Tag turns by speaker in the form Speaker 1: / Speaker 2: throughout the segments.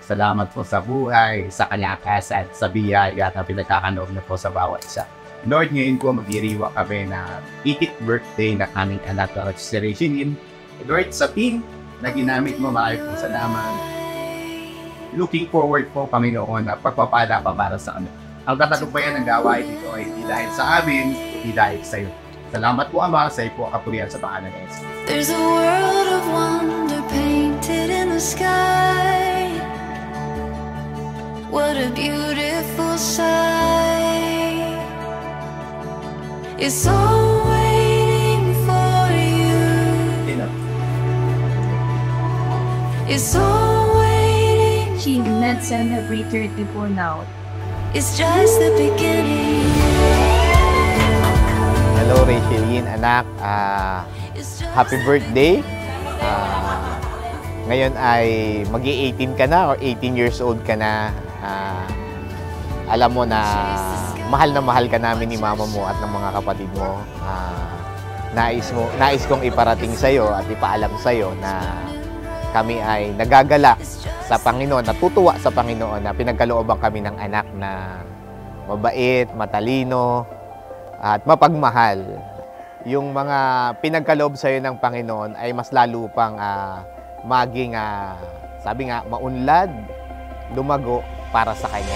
Speaker 1: Salamat po sa buhay, sa kalakasan, sa biyaya na pinagkakaloob na po sa bawat isa. Lord, ngayon po magdiriwa kami na 80th birthday na aming anak na si Regine. Lord, sa team na ginamit mo, maraming po salamat. Looking forward po kami noon na pagpapala pa para sa amin. Ang katagumpayan ng gawain dito ay hindi dahil sa amin, hindi dahil sa iyo. Salamat po, Ama, sa iyo po kapurihan sa pangalan ng Jesus.
Speaker 2: There's a world of wonder painted in the sky. What a beautiful sight. It's all waiting for you. It's all waiting.
Speaker 3: Let's celebrate your tipo now.
Speaker 2: It's just the beginning.
Speaker 4: Hello, Rachelin, anak. Happy birthday. Ngayon ay magi-18 ka na or 18 years old ka na. Alam mo na mahal ka namin ni mama mo at ng mga kapatid mo. Nais kong iparating sa'yo at ipaalam sa'yo na kami ay nagagala sa Panginoon, natutuwa sa Panginoon na pinagkalooban kami ng anak na mabait, matalino, at mapagmahal. Yung mga pinagkaloob sa'yo ng Panginoon ay mas lalo pang maging, sabi nga, maunlad, lumago para sa Kanya.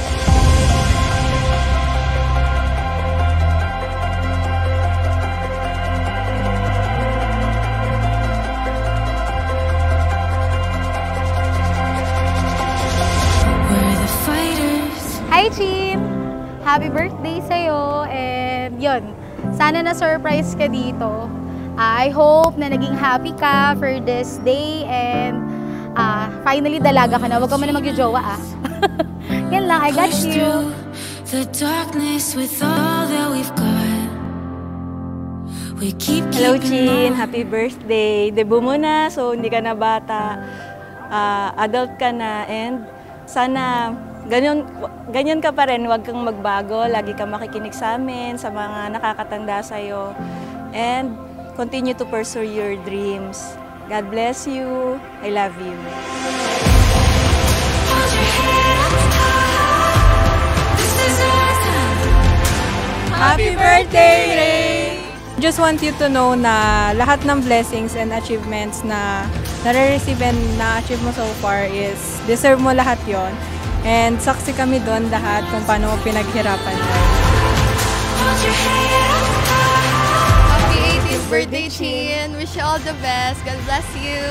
Speaker 5: Hi, Chin! Happy birthday sa'yo! And yun, sana na-surprise ka dito. I hope na naging happy ka for this day and finally dalaga ka na. Huwag ka mo na magjojowa Yan lang, I got you!
Speaker 2: The darkness with all that we've got. We keep
Speaker 6: Hello, Chin! Happy birthday! Debut mo na, so hindi ka na bata. Adult ka na and sana ganyan ka pa rin, huwag kang magbago, lagi kang makikinig sa amin, sa mga nakakatanda sa'yo, and continue to pursue your dreams. God bless you. I love you.
Speaker 7: Happy birthday, Ray! Just want you to know na lahat ng blessings and achievements na nare-receive and na-achieve mo so far is deserve mo lahat yon. And saksi kami doon lahat kung paano mo pinaghirapan mo.
Speaker 8: Happy 18th birthday, Chin! Wish you all the best. God bless you!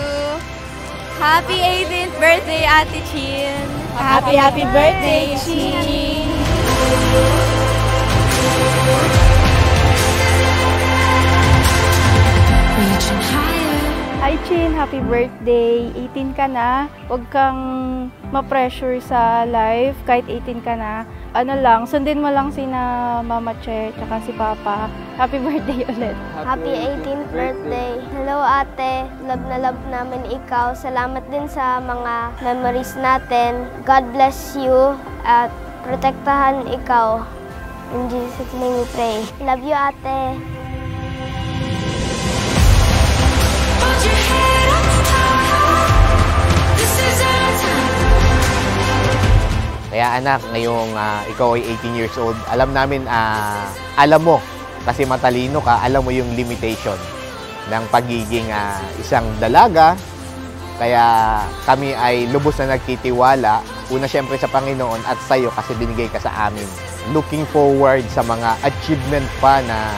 Speaker 5: Happy 18th birthday, Ate Chin!
Speaker 6: Happy birthday, Chin!
Speaker 2: reaching higher.
Speaker 3: Hi, Chin! Happy birthday! 18 ka na. Huwag kang ma-pressure sa life kahit 18 ka na. Ano lang, sundin mo lang sina Mama Che at si Papa. Happy birthday ulit!
Speaker 9: Happy 18th birthday! Hello, ate! Love na love namin ikaw. Salamat din sa mga memories natin. God bless you at protektahan ikaw. In Jesus' name we pray. Love you, ate!
Speaker 4: Kaya anak, ngayong ikaw ay 18 years old, alam namin, alam mo, kasi matalino ka, alam mo yung limitation ng pagiging isang dalaga. Kaya kami ay lubos na nagtitiwala, una siyempre sa Panginoon at sa iyo kasi binigay ka sa amin. Looking forward sa mga achievement pa na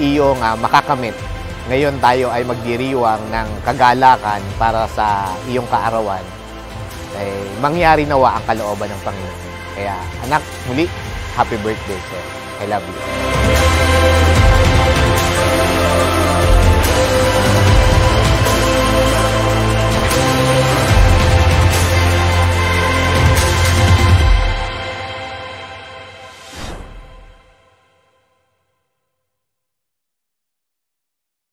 Speaker 4: iyong makakamit. Ngayon tayo ay magdiriwang ng kagalakan para sa iyong kaarawan. Mangyari nawa ang kalooban ng Panginoon. Kaya anak, muli, happy birthday, sir. I love you.